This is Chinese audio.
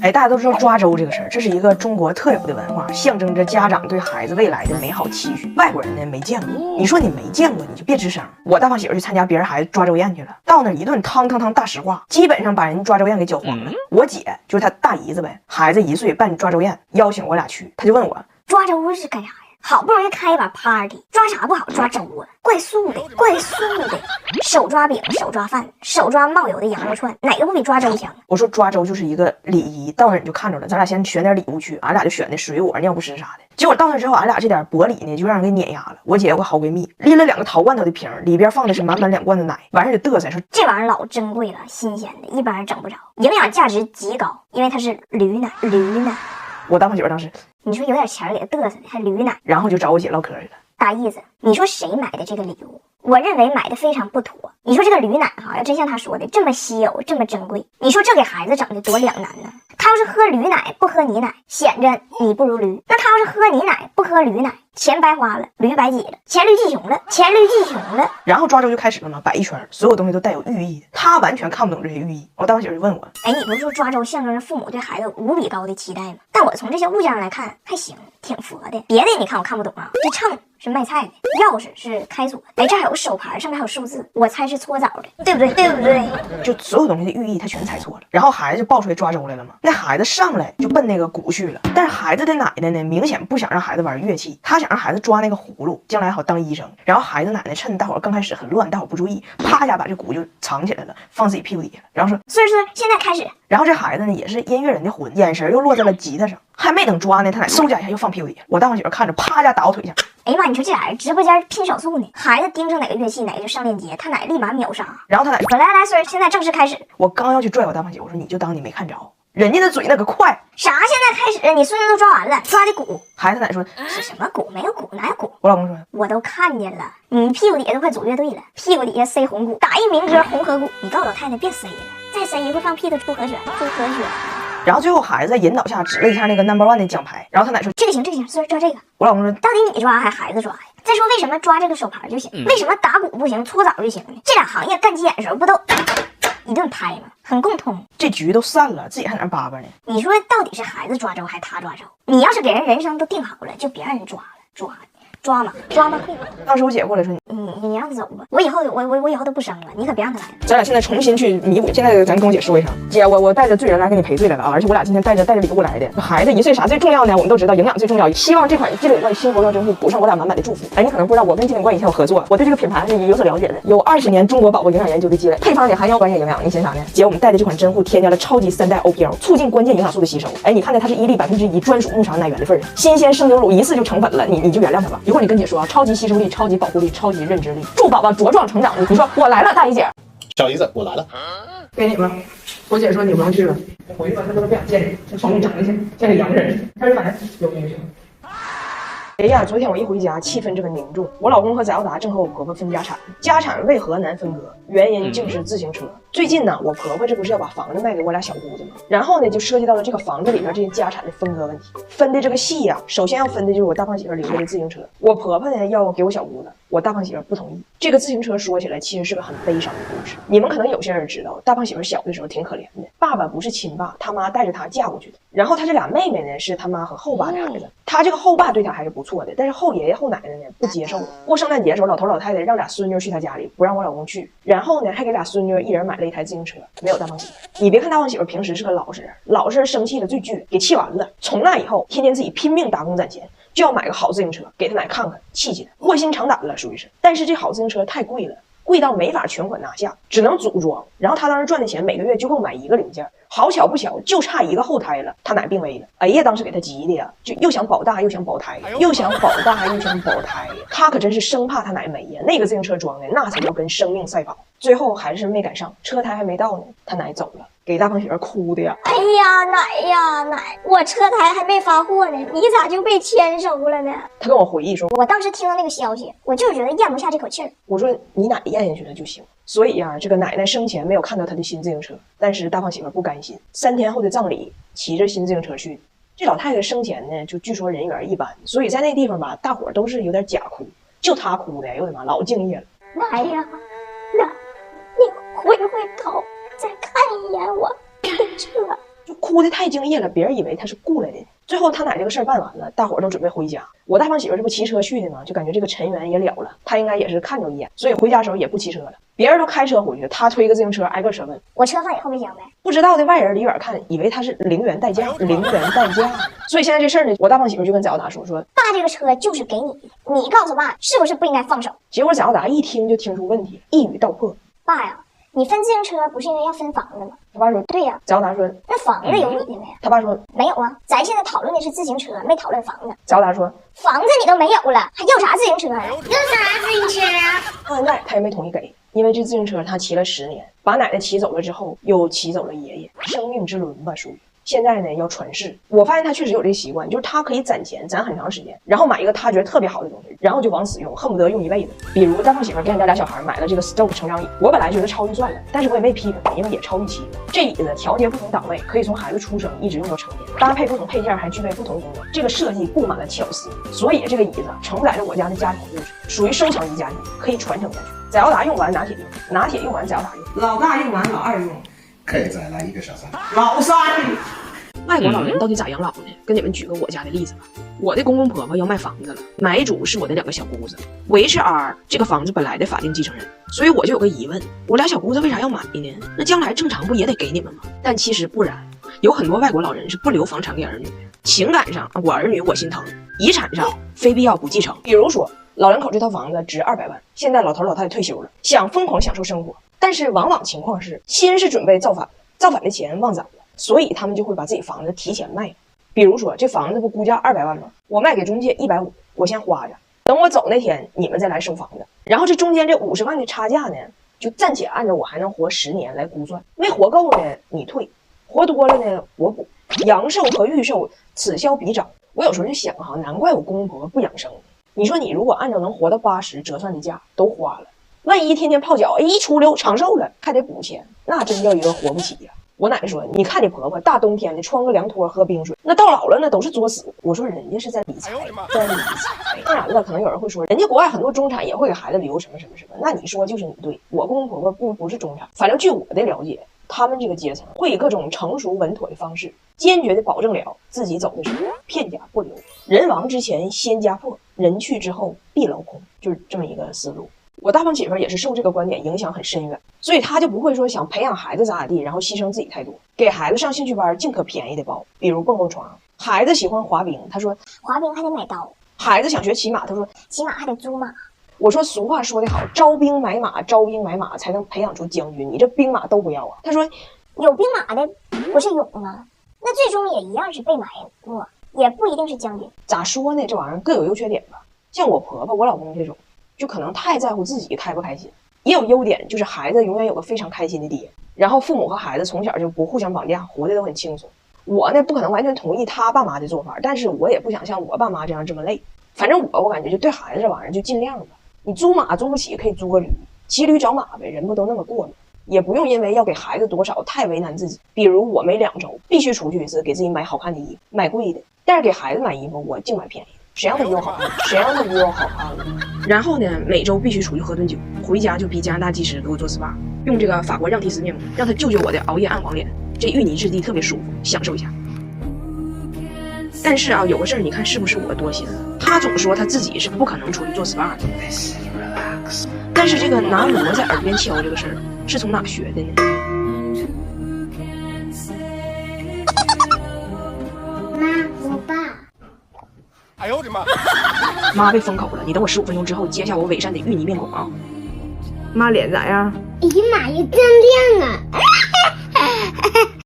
哎，大家都知道抓周这个事儿，这是一个中国特有的文化，象征着家长对孩子未来的美好期许。外国人呢没见过，你说你没见过，你就别吱声。我大胖媳妇去参加别人孩子抓周宴去了，到那一顿汤大实话，基本上把人抓周宴给搅黄了。我姐就是她大姨子呗，孩子1岁办抓周宴，邀请我俩去，她就问我抓周是干啥呀？好不容易开一把 party， 抓啥不好抓周啊？怪素的，怪素的，手抓饼，手抓饭，手抓冒油的羊肉串，哪个不比抓周香？我说抓周就是一个礼仪，到那你就看着了，咱俩先选点礼物去，俺俩就选的水果、尿不湿啥的。结果到那之后，俺俩这点薄礼呢，就让人给碾压了。我姐有个好闺蜜，拎了2个陶罐头的瓶，里边放的是满2罐子奶，完事就嘚瑟说这玩意儿老珍贵了，新鲜的，一般人整不着，营养价值极高，因为它是驴奶。我大胖媳妇当时，你说有点钱给他嘚瑟的，还驴奶，然后就找我姐唠嗑去了。大意思，你说谁买的这个礼物？我认为买的非常不妥。你说这个驴奶哈，要真像他说的这么稀有，这么珍贵，你说这给孩子整的多两难呢？他要是喝驴奶不喝你奶，显着你不如驴；那他要是喝你奶不喝驴奶，钱白花了，驴白挤了，黔驴技穷了。然后抓周就开始了嘛，摆一圈，所有东西都带有寓意的。他完全看不懂这些寓意。我大胖媳妇就问我，哎，你不是说抓周象征着父母对孩子无比高的期待吗？但我从这些物件上来看，还行，挺佛的。别的你看我看不懂啊，这秤是卖菜的，钥匙是开锁，哎，这还有个手牌，上面还有数字，我猜是搓澡的，对不对？就所有东西的寓意他全猜错了。然后孩子就抱出来抓周来了嘛，那孩子上来就奔那个鼓去了，但是孩子的奶奶呢，明显不想让孩子玩乐器，他想让孩子抓那个葫芦，将来好当医生。然后孩子奶奶趁大伙刚开始很乱，大伙不注意，啪一下把这鼓就藏起来了，放自己屁股底下了。然后说所以说现在开始。然后这孩子呢也是音乐人的魂，眼神又落在了吉他上，还没等抓呢，他奶嗖家一下又放屁股底下。我大胖媳妇看着，啪一下打我腿下。哎呀妈，你说这俩人直播间拼手速呢，孩子盯上哪个乐器，哪个就上链接，他奶立马秒杀。然后他奶说来，所以现在正式开始。我刚要去拽我大胖媳妇，我说你就当你没看着，人家的嘴那个快。啥？现在开始？你孙子都抓完了，抓的鼓。孩子奶说是什么鼓？没有鼓，哪有鼓？我老公说我都看见了，你屁股底下都快组乐队了，屁股底下塞红鼓，打一民歌红河鼓。你告诉老太太别塞了，再塞一会放屁的出和弦。然后最后孩子在引导下指了一下那个 No.1 的奖牌，然后他奶说这个行，所以抓这个。我老公说到底你抓还是孩子抓呀？再说为什么抓这个手牌就行，为什么打鼓不行，搓澡就行呢？这俩行业干急眼的时候不都一顿拍吗？很共通。这局都散了，自己还在那叭叭呢。你说到底是孩子抓周还是他抓周？你要是给人人生都定好了，就别让人抓了，抓嘛，对。当时我姐过来说你让他走吧，我以后都不生了，你可别让他来了。咱俩现在重新去弥补。现在咱跟我姐说一声，姐，我带着罪人来给你赔罪来了啊！而且我俩今天带着礼物来的。孩子1岁啥最重要呢？我们都知道营养最重要。希望这款鸡尾罐新活装真护补上我俩满满的祝福。哎，你可能不知道，我跟鸡尾罐以前有合作，我对这个品牌是有所了解的，有20年中国宝宝营养研究的积累，配方里含有关键营养。你寻啥呢？姐，我们带的这款真护添加了超级3代 OPL， 促进关键营养素的吸收。哎，你看它是1粒1%专属牧场奶源的份上，新鲜生牛乳一次就成粉了，你就原谅它吧。一会儿你跟姐说啊，超级吸收力、超级保护力、超级认知力，祝宝宝茁壮成长。你说我来了，大姨姐。小姨子，我来了。给你们，我姐说你不用去了，我回去吧，她都不想见你，这瞅你长得像个洋人。她说反正有明星。哎呀，昨天我一回家，气氛这个凝重。我老公和翟耀达正和我婆婆分家产，家产为何难分割？原因就是自行车。最近呢，我婆婆这不是要把房子卖给我俩小姑子吗？然后呢，就涉及到了这个房子里边这些家产的分割问题。分的这个细呀，首先要分的就是我大胖媳妇留下的自行车。我婆婆呢要给我小姑子，我大胖媳妇不同意。这个自行车说起来其实是个很悲伤的故事。你们可能有些人知道，大胖媳妇小的时候挺可怜的，爸爸不是亲爸，他妈带着她嫁过去的。然后她这俩妹妹呢是他妈和后爸的孩子，她这个后爸对她还是不错的，但是后爷爷后奶奶呢不接受。过圣诞节的时候，老头老太太让俩孙女去他家里，不让我老公去。然后呢还给俩孙女一人买了一台自行车，没有大胖媳妇。你别看大胖媳妇平时是个老实人，老实人生气了最倔，给气完了。从那以后，天天自己拼命打工攒钱，就要买个好自行车给他奶看看，气他卧薪尝胆了，属于是。但是这好自行车太贵了，贵到没法全款拿下，只能组装。然后他当时赚的钱每个月就够买1个零件，好巧不巧就差1个后胎了，他奶病危了。哎呀，当时给他急的呀，就又想保大又想保胎，他可真是生怕他奶没呀。那个自行车装的那才叫跟生命赛跑，最后还是没赶上，车胎还没到呢，他奶走了，给大胖媳妇哭的呀。哎呀奶，我车胎还没发货呢，你咋就被签收了呢？他跟我回忆说，我当时听到那个消息，我就是觉得咽不下这口气儿。我说你奶咽下去了就行。所以呀，这个奶奶生前没有看到她的新自行车，但是大胖媳妇不甘心，3天后的葬礼骑着新自行车去。这老太太生前呢，就据说人缘一般，所以在那地方吧，大伙都是有点假哭，就她哭的，哎呦我的妈，老敬业了。奶呀，你回头再看一眼我的车。就哭得太敬业了，别人以为他是雇来的。最后他奶这个事儿办完了，大伙儿都准备回家。我大胖媳妇这不骑车去的吗？就感觉这个陈元也了了，他应该也是看着一眼，所以回家的时候也不骑车了。别人都开车回去，他推个自行车挨个车问。我车放你后备箱呗。不知道的外人离远看，以为他是零元代驾，零元代驾。所以现在这事儿呢，我大胖媳妇就跟贾耀达说，爸这个车就是给你的，你告诉爸是不是不应该放手？结果贾耀达一听就听出问题，一语道破。爸呀，你分自行车不是因为要分房子吗？他爸说对呀。贾耀达说那房子有你的没？他爸说没有啊，咱现在讨论的是自行车，没讨论房子。贾耀达说房子你都没有了，还要啥自行车呀？要啥自行车啊？到现在他也没同意给，因为这自行车他骑了10年，把奶奶骑走了之后，又骑走了爷爷，生命之轮吧属于。现在呢要传世，我发现他确实有这个习惯，就是他可以攒钱攒很长时间，然后买一个他觉得特别好的东西，然后就往死用，恨不得用一辈子。比如大胖媳妇给俺家俩小孩买了这个 Stoke 成长椅，我本来觉得超预算了，但是我也没批评他，因为也超预期。这椅子调节不同档位，可以从孩子出生一直用到成年，搭配不同配件还具备不同功能。这个设计布满了巧思，所以这个椅子承载着我家的家庭故事，属于收藏级家具，可以传承下去。贾耀达用完拿铁用，拿铁用完贾耀达用，老大用完老二用，可以再来一个小三，老三。外国老人到底咋养老呢？跟你们举个我家的例子吧。我的公公婆婆要卖房子了，买主是我的2个小姑子，我 HR 这个房子本来的法定继承人，所以我就有个疑问，我俩小姑子为啥要买呢？那将来正常不也得给你们吗？但其实不然，有很多外国老人是不留房产给儿女的。情感上我儿女我心疼，遗产上非必要不继承。比如说老两口这套房子值200万，现在老头老太太退休了，想疯狂享受生活，但是往往情况是心是准备造反了，造反的钱忘攒了，所以他们就会把自己房子提前卖。比如说这房子不估价200万吗？我卖给中介150，我先花着，等我走那天你们再来收房子。然后这中间这50万的差价呢，就暂且按照我还能活10年来估算，没活够呢你退，活多了呢我补。阳寿和预寿此消彼长。我有时候就想哈，难怪我公公婆婆不养生。你说你如果按照能活到80折算的价都花了，万一天天泡脚，一出溜长寿了还得补钱，那真叫一个活不起呀。我奶奶说，你看你婆婆大冬天的穿个凉拖喝冰水，那到老了那都是作死。我说人家是在理财，在理财。当然了，可能有人会说，人家国外很多中产也会给孩子留什么什么什么，那你说就是你对。我公公婆婆不是中产，反正据我的了解，他们这个阶层会以各种成熟稳妥的方式，坚决的保证了自己走的时候片甲不留，人亡之前先家破，人去之后必劳空，就是这么一个思路。我大胖媳妇也是受这个观点影响很深远，所以她就不会说想培养孩子咋地，然后牺牲自己太多，给孩子上兴趣班尽可便宜的报，比如蹦蹦床。孩子喜欢滑冰，他说滑冰还得买刀。孩子想学骑马，他说骑马还得租马。我说俗话说得好，招兵买马，招兵买马才能培养出将军，你这兵马都不要啊。他说有兵马的不是勇吗？那最终也一样是被埋没，也不一定是将军。咋说呢，这玩意儿各有优缺点吧。像我婆婆我老公这种就可能太在乎自己开不开心，也有优点，就是孩子永远有个非常开心的爹，然后父母和孩子从小就不互相绑架，活得都很轻松。我呢不可能完全同意他爸妈的做法，但是我也不想像我爸妈这样这么累。反正我感觉就对孩子这玩意儿就尽量吧。你租马租不起可以租个驴，骑驴找马呗，人不都那么过吗？也不用因为要给孩子多少太为难自己。比如我每2周必须出去一次，给自己买好看的衣服，买贵的，但是给孩子买衣服我净买便宜的。谁让他比我好看？谁让他比我好看了？然后呢，每周必须出去喝顿酒，回家就逼加拿大技师给我做 SPA， 用这个法国让提斯面膜，让他救救我的熬夜暗黄脸。这芋泥质地特别舒服，享受一下。但是啊，有个事儿，你看是不是我多心了？他总说他自己是不可能出去做 SPA 的，但是这个拿锣在耳边敲这个事儿是从哪学的呢？妈，我爸。哎呦我的妈！妈被封口了，你等我15分钟之后揭下我伪善的芋泥面孔啊！妈脸咋样？哎呀妈呀，真亮啊！